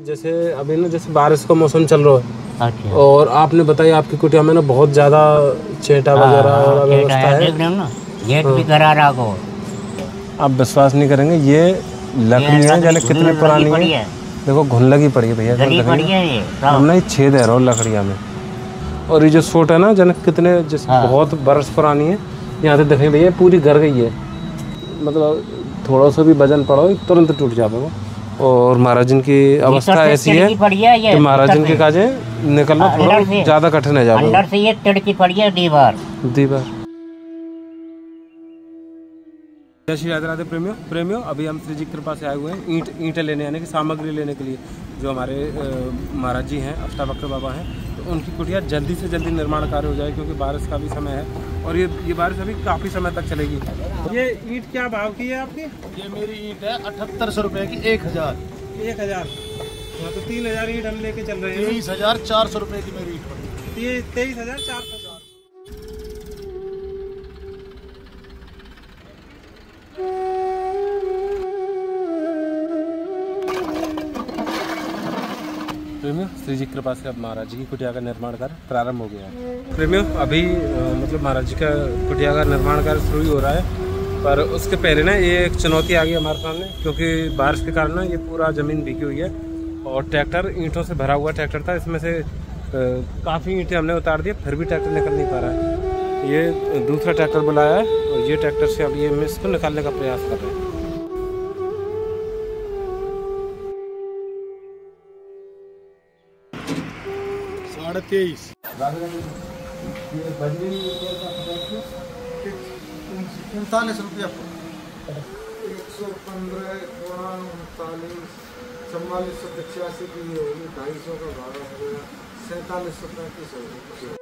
जैसे अभी ना जैसे बारिश का मौसम चल रहा है। अच्छा। और आपने बताया आपकी कुटिया में ना बहुत ज़्यादा चेटा वगैरह और अव्यवस्था है। देख रहे हो ना, गेट भी करा रहा को। आप विश्वास नहीं करेंगे, ये लकड़ी है जाने कितनी पुरानी है। देखो घुन लगी पड़ी है भैया, हमने ये छेद है रो लकड़िया में। और ये जो सोट है ना जाने कितने बहुत बरस पुरानी है। यहाँ से देखें भैया पूरी घर गई है, मतलब थोड़ा सा भी वजन पड़ो तुरंत टूट जाएगा। और महाराज जी की अवस्था ऐसी है कि महाराज जी के काजे निकलना थोड़ा ज़्यादा कठिन है। अंदर से ये तिड़की पड़ी है दीवार। जय श्री राधे राधे प्रेमियों अभी हम श्री जी की कृपा से आए हुए हैं ईंटें लेने, यानी कि सामग्री लेने के लिए। जो हमारे महाराज जी हैं अष्टावक्र बाबा हैं, तो उनकी कुटिया जल्दी से जल्दी निर्माण कार्य हो जाए, क्योंकि बारिश का भी समय है और ये बारिश अभी काफ़ी समय तक चलेगी। ये ईंट क्या भाव की है आपकी? ये मेरी ईंट है 7800 रुपये की 1000। 1000 तो 3000 ईंट हम लेके चल रहे हैं। 23,400 रुपये की मेरी ईंट पड़ी। ये 23,400। प्रेमियों श्री जी की कृपा से अब महाराज जी की कुटिया का निर्माण कार्य प्रारंभ हो गया है। प्रेमियों अभी मतलब महाराज जी का कुटिया का निर्माण कार्य शुरू ही हो रहा है, पर उसके पहले ना ये एक चुनौती आ गई हमारे सामने, क्योंकि बारिश के कारण ना ये पूरा ज़मीन भीगी हुई है और ट्रैक्टर ईंटों से भरा हुआ ट्रैक्टर था। इसमें से काफ़ी ईंटें हमने उतार दी, फिर भी ट्रैक्टर निकल नहीं पा रहा है। ये दूसरा ट्रैक्टर बुलाया है और ये ट्रैक्टर से अब ये हम इसको निकालने का प्रयास कर रहे हैं। ₹23,500 115 4485 की होगी, 250 का भाड़ा हो गया 4735।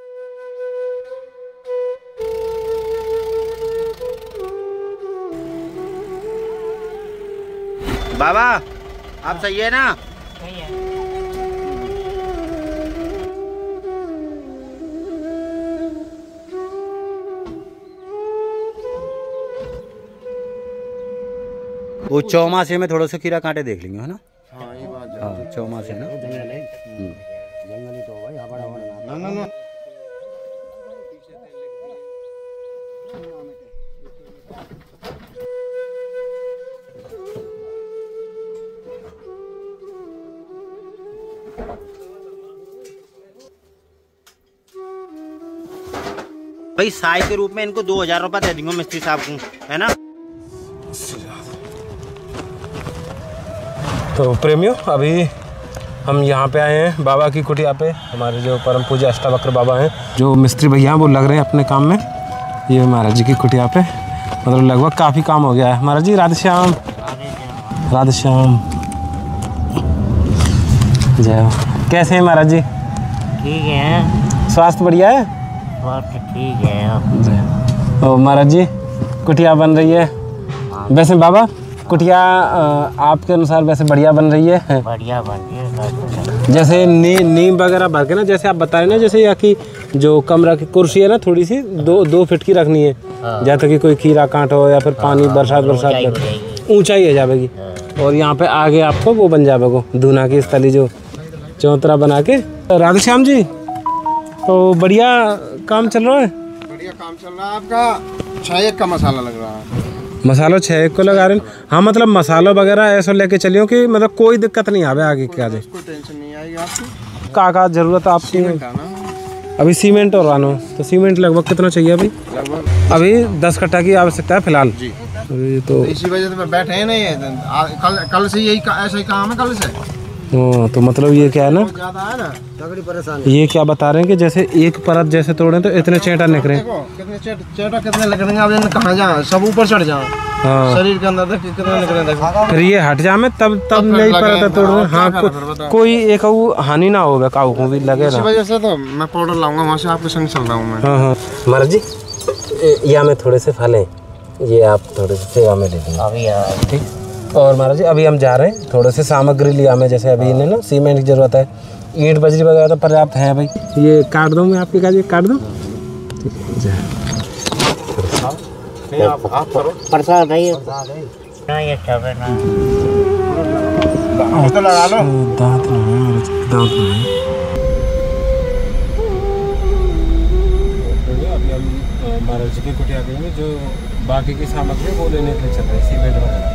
बाबा आप सही है ना? सही है। वो चौमासे में थोड़ा सा खीरा कांटे देख लेंगे, है ना? हाँ ये बात हाँ चौमासे ना जंगली तो भाई हमारा ना भाई साई के रूप में इनको 2000 रुपये दे दूंगा मिस्त्री साहब को, है ना? तो प्रेमियों अभी हम यहाँ पे आए हैं बाबा की कुटिया पे। हमारे जो परम पूज्य अष्टावक्र बाबा हैं, जो मिस्त्री भैया वो लग रहे हैं अपने काम में। ये महाराज जी की कुटिया पे मतलब लगभग काफ़ी काम हो गया है। महाराज जी राधे श्याम। राधे श्याम जय हो। कैसे हैं महाराज जी? ठीक है। स्वास्थ्य बढ़िया है? स्वास्थ्य ठीक है। और महाराज जी कुटिया बन रही है। वैसे बाबा कुटिया आपके अनुसार वैसे बढ़िया बन रही है? बढ़िया बन रही है। जैसे नीम वगैरह भर के ना, जैसे आप बता रहे ना, जैसे या कि जो कमरा की कुर्सी है ना थोड़ी सी 2 फीट की रखनी है, जहाँ तक कि कोई कीड़ा कांट हो या फिर पानी बरसात ऊंचाई है जाएगी। और यहाँ पे आगे आपको वो बन जाएगा धुना की स्थली जो चौतरा बना के। राधे श्याम जी तो बढ़िया काम चल रहा है? बढ़िया काम चल रहा है आपका। 6 का मसाला लग रहा है। मसाला 6 को लगा रहे हैं? हाँ मतलब मसाला वगैरह ऐसा लेके चलियो कि मतलब कोई दिक्कत नहीं आवे आगे क्या दे। कोई टेंशन नहीं आएगी आपको। का जरूरत है आपकी? अभी सीमेंट और आनो, तो सीमेंट लगभग कितना चाहिए अभी? अभी 10 कट्टा की आवश्यकता है फिलहाल जी। तो इसी वजह से मैं बैठे हैं नहीं, कल से यही ऐसा ही काम है कल से। तो मतलब ये क्या है ना, ज्यादा है ना तगड़ी परेशानी। ये क्या बता रहे हैं कि जैसे एक परत जैसे तोड़े तो इतने चेटा निकले। कितने चेटा कितने लगेंगे? आप कहाँ जाए, सब ऊपर चढ़ जाओ। हाँ। शरीर के अंदर कितने निकले, फिर ये हट जाए तब नहीं परत तोड़ रहे। हाँ कोई एक हानि ना हो काऊ को भी लगे ना। इसी वजह से तो मैं पाउडर लाऊंगा वहाँ से, आपके संग चल रहा हूँ मैं। हाँ महाराज जी ये हमें थोड़े से फल हैं, ये आप थोड़े से सेवा में दे देंगे। ठीक। और महाराज जी अभी हम जा रहे हैं, थोड़े से सामग्री लिया हमें, जैसे अभी इन्हें ना सीमेंट की जरूरत है, ईंट बजरी वगैरह तो पर्याप्त है भाई। ये काट दूँ मैं आपके काज, काट दूँ? प्रसाद है ये सब है ना। तो लगा लो। दांत नहीं है। अभी हम महाराज जी की कुटिया गए हैं, जो बाकी की सामग्री वो लेने के लिए चल रहे हैं, सीमेंट वगैरह।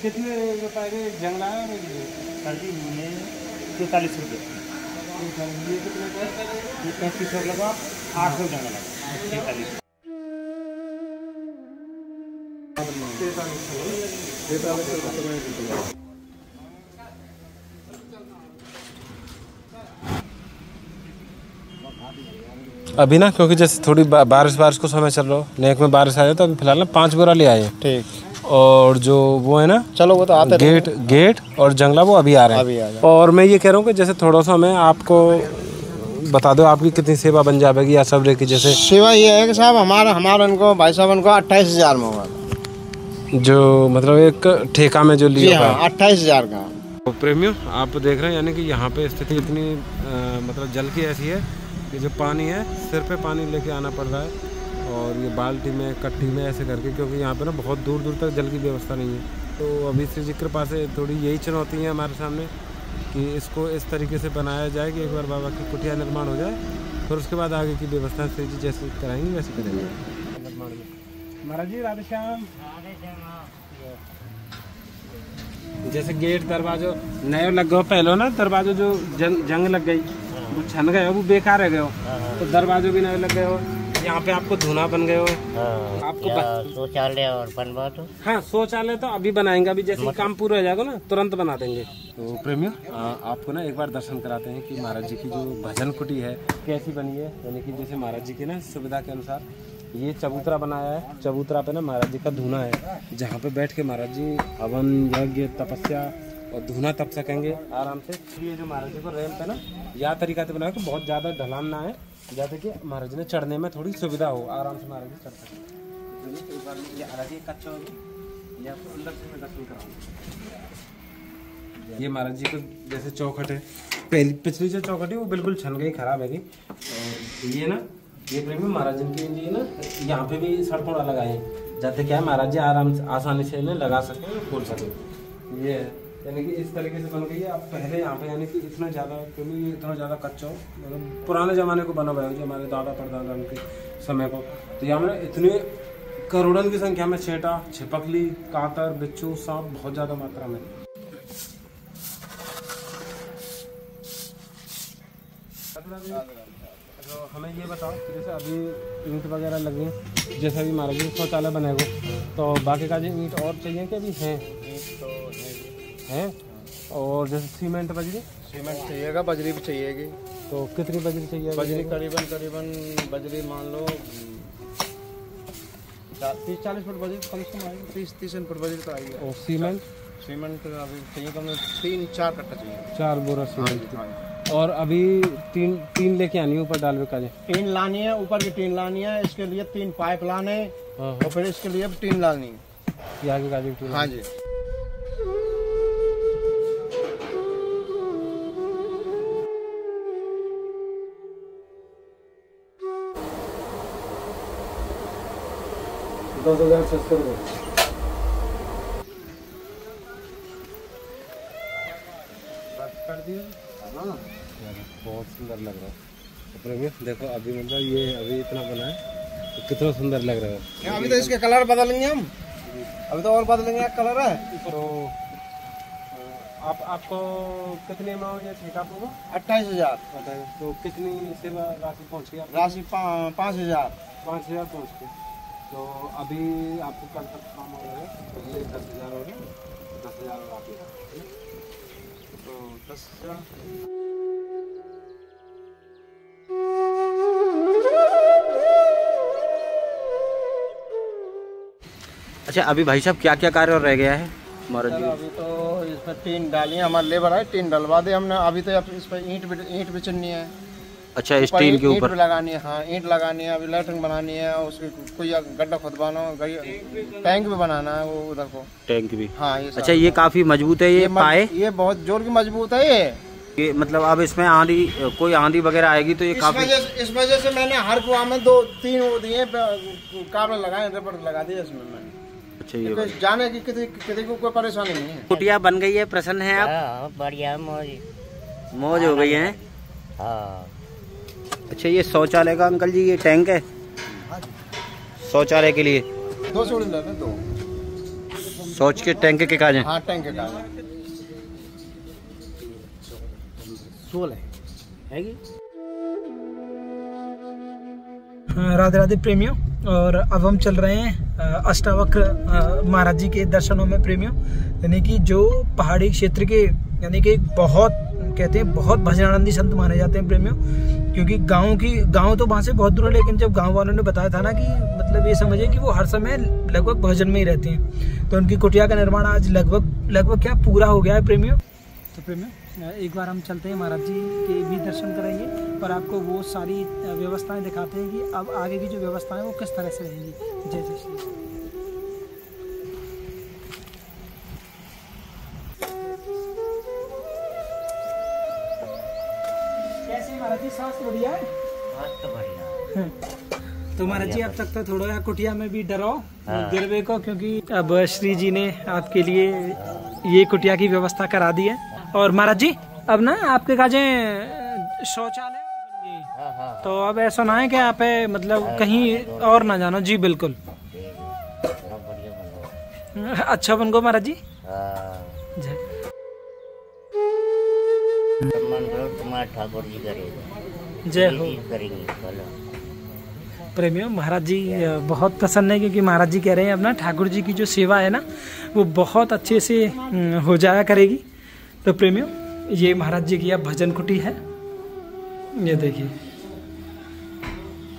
कितने रुपए के जंगला है? 43 रुपये। ये कितने का? 3500 लगा, 800 जंगला लगा। 43। अभी ना, क्योंकि जैसे थोड़ी बारिश को समय चल रहा हो, नेक में बारिश आ जाए, तो अभी फिलहाल ना 5 बोरा ले आए हैं। ठीक। और जो वो है ना, चलो वो तो आते गेट और जंगला वो अभी आ रहे हैं। और मैं ये कह रहा हूँ कि जैसे थोड़ा सा मैं आपको बता दो, आपकी कितनी सेवा बन जाएगी या सब की? जैसे सेवा ये है कि साहब हमारा इनको भाई साहब इनको 28,000 में होगा, जो मतलब एक ठेका में जो लिया है 28,000 का। तो प्रेमियों, आप देख रहे हैं, यानी कि यहाँ पे स्थिति इतनी मतलब जल की ऐसी है कि जो पानी है, सिर पे पानी लेके आना पड़ रहा है, और ये बाल्टी में, कट्टी में ऐसे करके, क्योंकि यहाँ पे ना बहुत दूर दूर तक जल की व्यवस्था नहीं है। तो अभी श्री जी की कृपा से थोड़ी यही चुनौती है हमारे सामने कि इसको इस तरीके से बनाया जाए कि एक बार बाबा की कुटिया निर्माण हो जाए, फिर उसके बाद आगे की व्यवस्था श्री जी जैसे कराएंगे वैसे करेंगे। महाराज जी राधे श्याम। जैसे गेट दरवाजो नए लग गए, पहले ना दरवाजो जो जंग लग गई, वो छन गए, वो बेकार रह गए, तो दरवाजो भी नए लग गए हो। यहाँ पे आपको धुना बन गए हो। आपको शौचालय और बनवा दो। हाँ, शौचालय तो अभी बनाएंगे, अभी जैसे काम पूरा हो जाएगा ना तुरंत बना देंगे। तो प्रेमियों, आपको ना एक बार दर्शन कराते हैं कि महाराज जी की जो भजन कुटी है कैसी बनी है। यानी कि जैसे महाराज जी की ना सुविधा के अनुसार ये चबूतरा बनाया है। चबूतरा पे ना महाराज जी का धुना है, जहाँ पे बैठ के महाराज जी हवन, यज्ञ, तपस्या और धुना तप सकेंगे आराम से। ये जो महाराज जी को रैंप है ना, यह तरीका से बनाया कि बहुत ज़्यादा ढलान ना है, जैसे कि महाराज जी ने चढ़ने में थोड़ी सुविधा हो, आराम से महाराज जी चढ़ सकें। एक बार ये हालांकि कच्चा होगी, ये आपको अंदर से मैं दर्शन कराऊंगा। ये महाराज जी को जैसे चौखट है, पिछली जो चौखट है वो बिल्कुल छन गई, खराब है। और ये ना, ये प्रेमी महाराज जी के लिए ना यहाँ पे भी सड़कों लगाए हैं, जाते क्या है महाराज जी आराम से आसानी से इन्हें लगा सके, खोल सके। ये यानी कि इस तरीके से बन गई है। अब पहले यहाँ पे यानी कि इतना ज़्यादा, क्योंकि ये इतना ज़्यादा कच्चा हो, मतलब पुराने ज़माने को बना हुआ है, जो हमारे दादा परदादा के समय को, तो यहाँ में इतने करोड़ों की संख्या में छेटा, छिपकली, कातर, बिच्छू, सांप बहुत ज़्यादा मात्रा में। तो हमें ये बताओ कि जैसे अभी ईंट वगैरह लगी, जैसे अभी महाराज जी शौचालय बनेगा, तो बाकी का जो ईंट और चाहिए कि अभी हैं? हैं। और जैसे सीमेंट, बजरी चाहिएगा, बजरी भी चाहिएगी। तो कितनी बजरी चाहिए? बजरी करीबन बजरी मान लो 30-40 फुट बजरी कम से कम आएगी, 30 फुट बजरी तो आएगी। और सीमेंट अभी चाहिए कम 3-4 कट्टा चाहिए, 4 बोरा सीमेंट। और अभी तीन लेके आनी है ऊपर डालवे का? 3 लानी है, ऊपर की 3 लानी है, इसके लिए 3 पाइप लाने, और फिर इसके लिए 3 लानी है आगे का। हाँ जी। कर दिया। बहुत सुंदर लग रहा है। तो देखो अभी मतलब ये अभी इतना बना है, तो कितना सुंदर लग रहा है। अभी तो इसके कलर बदलेंगे हम, अभी तो और बदलेंगे कलर है। तो आपको कितने अमाउंट है ठेका पूरा? 28,000। तो कितनी सेवा राशि पहुँच गई? राशि 5,000 पहुँच गई। तो अभी आपको कल तक काम हो रहा है, तो ये 10,000 हो गए, 10,000 और आप तो 10,000। अच्छा, अभी भाई साहब क्या क्या कार्य और रह गया है महाराज जी? अभी तो इसमें 3 डाली, हमारे लेबर है 3 डलवा दे हमने। अभी तो इस पर ईंट भी चढ़नी है। अच्छा, स्टील के ऊपर लगानी है। हाँ, ईंट लगानी है, अभी लैट्रिन बनानी है, उसकी कोई गड्ढा खुदवाना, टैंक भी बनाना है वो उधर को, टैंक भी। हाँ। अच्छा, ये काफी मजबूत है ये पाए? ये बहुत जोर की मजबूत है ये। ये मतलब अब इसमें आंधी, कोई आंधी वगैरह आएगी तो ये काफी इस वजह से मैंने हर कुआं में 2-3 वो दिए काबले लगाए, रबड़ लगा दिए इसमें मैंने। अच्छा, ये जाने की किसी को कोई परेशानी नहीं है। कुटिया बन गई है, प्रसन्न है आप? बढ़िया, मौज हो गई है। अच्छा, ये शौचालय का अंकल जी ये टैंक है शौचालय के लिए? 2 सिलेंडर है, 2 शौच के टैंक के काज हैं? हाँ, टैंक के काज हैं। 16 है। राधे राधे प्रेमियों, और अब हम चल रहे हैं अष्टावक्र महाराज जी के दर्शनों में प्रेमियों। यानी कि जो पहाड़ी क्षेत्र के यानी कि बहुत कहते हैं बहुत भजनानंदी संत माने जाते हैं प्रेमियों, क्योंकि गांव तो वहाँ से बहुत दूर है, लेकिन जब गांव वालों ने बताया था ना कि मतलब ये समझिए कि वो हर समय लगभग भजन में ही रहते हैं, तो उनकी कुटिया का निर्माण आज लगभग क्या पूरा हो गया है प्रेमियों। तो प्रेमियों, एक बार हम चलते हैं महाराज जी के भी दर्शन करेंगे, पर आपको वो सारी व्यवस्थाएं दिखाते हैं कि अब आगे की जो व्यवस्थाएं वो किस तरह से रहेंगी। जय जय श्री। कैसे महाराज जी, स्वास्थ्य बढ़िया है? स्वास्थ्य बढ़िया। तो महाराज जी अब तक तो थोड़ा कुटिया में भी डरो गिरवे को, क्योंकि अब श्री जी ने आपके लिए ये कुटिया की व्यवस्था करा दी है। और महाराज जी अब ना आपके काजे शौचालय, तो अब ऐसा ना है कि आप मतलब कहीं और ना जानो। जी बिल्कुल, अच्छा बन गो महाराज जी। जय ठाकुर जी करेगा, जय हो। प्रेमियों, महाराज जी बहुत प्रसन्न है, क्योंकि महाराज जी कह रहे हैं अपना ठाकुर जी की जो सेवा है ना वो बहुत अच्छे से हो जाया करेगी। तो प्रेमियों, ये महाराज जी की अब भजन कुटी है, ये देखिए।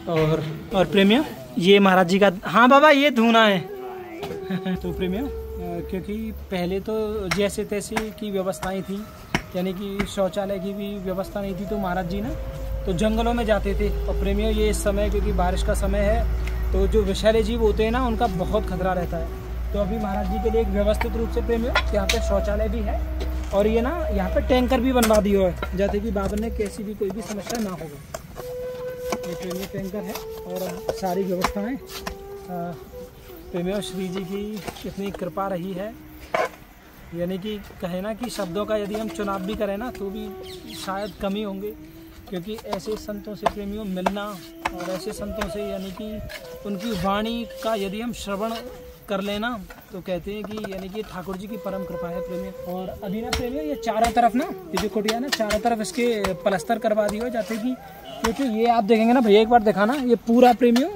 और प्रेमियों, ये महाराज जी का, हाँ बाबा ये धूना है। तो प्रेमियों, क्योंकि पहले तो जैसे तैसे की व्यवस्थाएं थी, यानी कि शौचालय की भी व्यवस्था नहीं थी, तो महाराज जी ना तो जंगलों में जाते थे। और प्रेमियों, ये इस समय क्योंकि बारिश का समय है, तो जो विषैले जीव होते हैं ना उनका बहुत खतरा रहता है। तो अभी महाराज जी के लिए एक व्यवस्थित रूप से प्रेमियों यहाँ पे शौचालय भी है, और ये ना यहाँ पे टैंकर भी बनवा दिया है, जाते कि बाबर ने कैसी भी कोई भी समस्या ना होगा। ये प्रेमियों टैंकर है, और सारी व्यवस्थाएं प्रेमियों श्री जी की कितनी कृपा रही है। यानी कि कहे ना कि शब्दों का यदि हम चुनाव भी करें ना तो भी शायद कम ही होंगे, क्योंकि ऐसे संतों से प्रेमियों मिलना, और ऐसे संतों से यानी कि उनकी वाणी का यदि हम श्रवण कर लेना तो कहते हैं कि यानी कि ठाकुर जी की परम कृपा है प्रेमियों। और अभी ना प्रेमियों, ये चारों तरफ ना, ये जो कुटिया ना चारों तरफ इसके प्लास्टर करवा दिए हो जाते कि, क्योंकि ये आप देखेंगे ना भैया एक बार दिखाना, ये पूरा प्रेमियों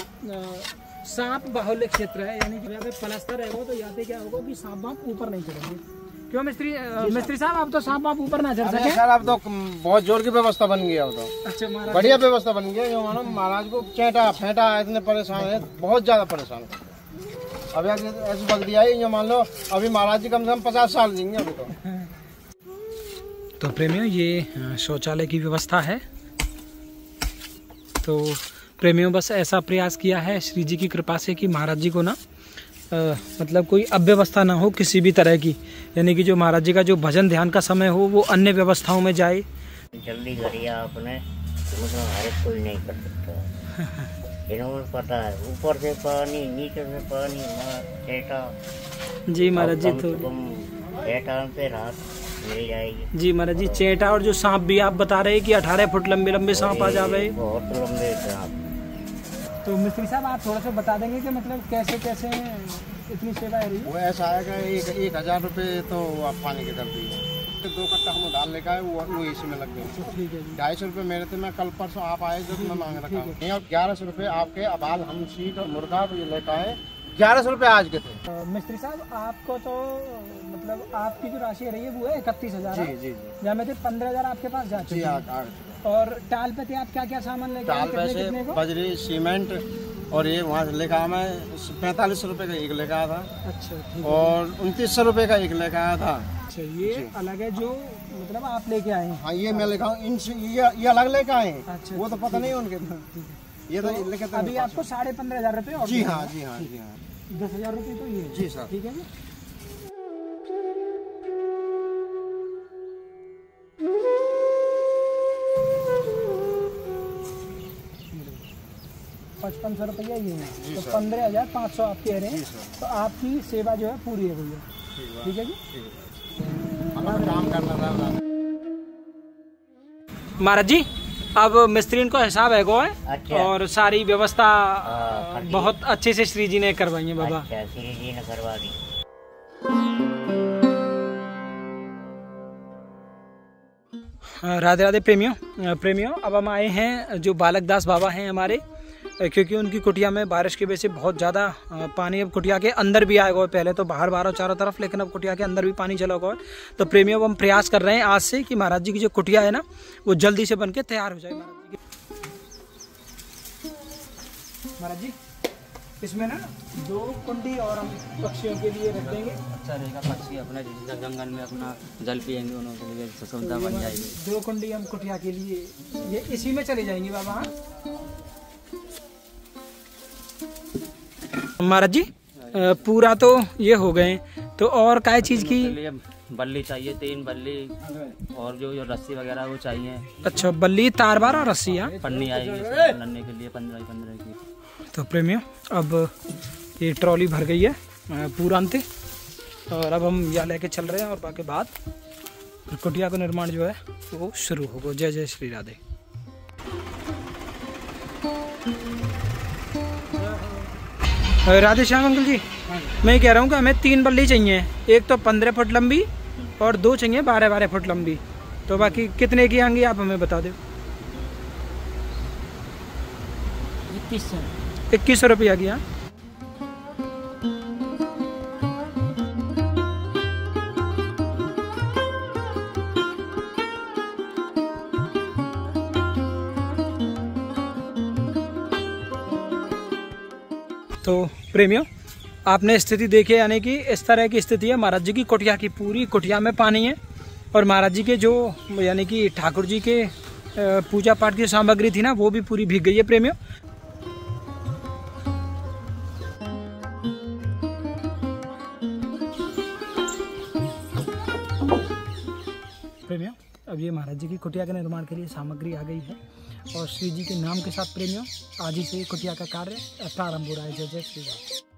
सांप बाहुल्य क्षेत्र है। यानी कि यहाँ पे प्लास्टर है वो, तो यहाँ पे क्या होगा कि सांप वाप ऊपर नहीं चढ़ेंगे। क्यों मिस्त्री साहब, अब तो सांप वाप ऊपर ना चढ़ सके? सर अब तो बहुत जोर की व्यवस्था बन गई, अब तो अच्छा महाराज बढ़िया व्यवस्था बन गई। मानो महाराज को चेटा फेंटा इतने परेशान है, बहुत ज्यादा परेशान है। अभी ऐसी वक्त दिया है, मान लो अभी महाराज जी कम से कम 50 साल देंगे अभी तो प्रेमियों, ये शौचालय की व्यवस्था है। तो प्रेमियों, बस ऐसा प्रयास किया है श्री जी की कृपा से कि महाराज जी को ना मतलब कोई अव्यवस्था ना हो किसी भी तरह की, यानी कि जो महाराज जी का जो भजन ध्यान का समय हो वो अन्य व्यवस्थाओं में जाए। जल्दी करिए आपने, हर कोई नहीं कर सकता। इन्होंने पता है, ऊपर से पानी नीचे से पानी, चेटा। जी महाराज जी, तो चेटा पे रात मिल जाएगी। जी महाराज जी, चेटा और जो सांप भी आप बता रहे हैं कि 18 फुट लंबे लंबे सांप आ जावे, बहुत लंबे सांप। तो मिस्त्री साहब आप थोड़ा सा बता देंगे कि मतलब कैसे कैसे इतनी सेवा है रही है? वो ऐसा आएगा 1,000 रुपये तो आप पानी के कर दीजिए, 2 कट्टा हम धान लेकर आए वो इसी में लग गए। ठीक है, 250 रुपये मेरे थे, मैं कल परसों आप आए जो मैं मांग रखा हूँ। और 1100 रुपये आपके अबाल हम सीट और मुर्गा ये लेकर आए, 1100 रुपये आज के थे। मिस्त्री साहब आपको तो मतलब आपकी जो राशि रही है वो है 31,000। जी जी जी, जहाँ में थे 15,000 आपके पास जा चुके हैं। और टाल पे थे आप क्या क्या सामान लेके आए? टाल पे बजरी सीमेंट और ये वहाँ से लेकर आया मैं 4500 रुपये का एक लेकर आया था। अच्छा, ठीक। और 2900 रुपये का एक लेकर आया था। अच्छा, ये अलग है जो मतलब आप लेके आए हैं? हाँ, ये मैं लेकर आऊँ, ये अलग लेकर आए। अच्छा, वो तो पता नहीं उनके, ये तो लेकर अभी आपको 15,500 रुपये। जी हाँ जी हाँ जी हाँ, 10,000 रुपये तो ये। जी सर, ठीक है जी। 5500 रुपया ये है, तो 15,500 आप कह रहे हैं। तो आपकी सेवा जो है पूरी है भैया, ठीक है जी। काम करना था महाराज जी, अब मिस्त्री को हिसाब है गो है। अच्छा। और सारी व्यवस्था कर दी। बहुत अच्छे से श्री जी ने करवाई है बाबा। अच्छा, श्री जी ने करवा दी। राधे राधे प्रेमियों, अब हम आए हैं जो बालक दास बाबा हैं हमारे, क्योंकि उनकी कुटिया में बारिश की वजह से बहुत ज़्यादा पानी अब कुटिया के अंदर भी आएगा। पहले तो बाहर बाहर चारों तरफ, लेकिन अब कुटिया के अंदर भी पानी चला हुआ है। तो प्रेमियों, अब हम प्रयास कर रहे हैं आज से कि महाराज जी की जो कुटिया है ना, वो जल्दी से बन के तैयार हो जाए। महाराज जी इसमें ना 2 कुंडी और हम पक्षियों के लिए रख देंगे। अच्छा रहेगा, पक्षी अपने जंगल में अपना जल पियेंगे, उनके लिए सुविधा बन जाएगी। 2 कुंडी हम कुटिया के लिए ये इसी में चली जाएंगी बाबा। हाँ महाराज जी, पूरा तो ये हो गए, तो और क्या चीज़ की बल्ली चाहिए, 3 बल्ली, और जो रस्सी वगैरह वो चाहिए। अच्छा, बल्ली, तारबार और रस्सी। हाँ, पन्नी आएगी नन्हे के लिए 15 की। तो प्रेमियों, अब ये ट्रॉली भर गई है पूरा अंत, और अब हम यहाँ लेके चल रहे हैं, और बाकी बाद कुटिया का निर्माण जो है वो शुरू होगा। जय जय श्री राधे। राधे श्याम अंकल जी, मैं कह रहा हूँ कि हमें 3 बल्ली चाहिए, एक तो 15 फुट लंबी और 2 चाहिए 12-12 फुट लंबी। तो बाकी कितने की आएंगी आप हमें बता दो। 2100 रुपया की। हाँ, तो प्रेमियों, आपने स्थिति देखी, यानी कि इस तरह की स्थिति है महाराज जी की कुटिया की। पूरी कुटिया में पानी है, और महाराज जी के जो यानी कि ठाकुर जी के पूजा पाठ की सामग्री थी ना, वो भी पूरी भीग गई है प्रेमियों। अब ये महाराज जी की कुटिया के निर्माण के लिए सामग्री आ गई है, और श्री जी के नाम के साथ प्रेमियों आज ही से कुटिया का कार्य प्रारंभ हो रहा है। जय जय श्री राम।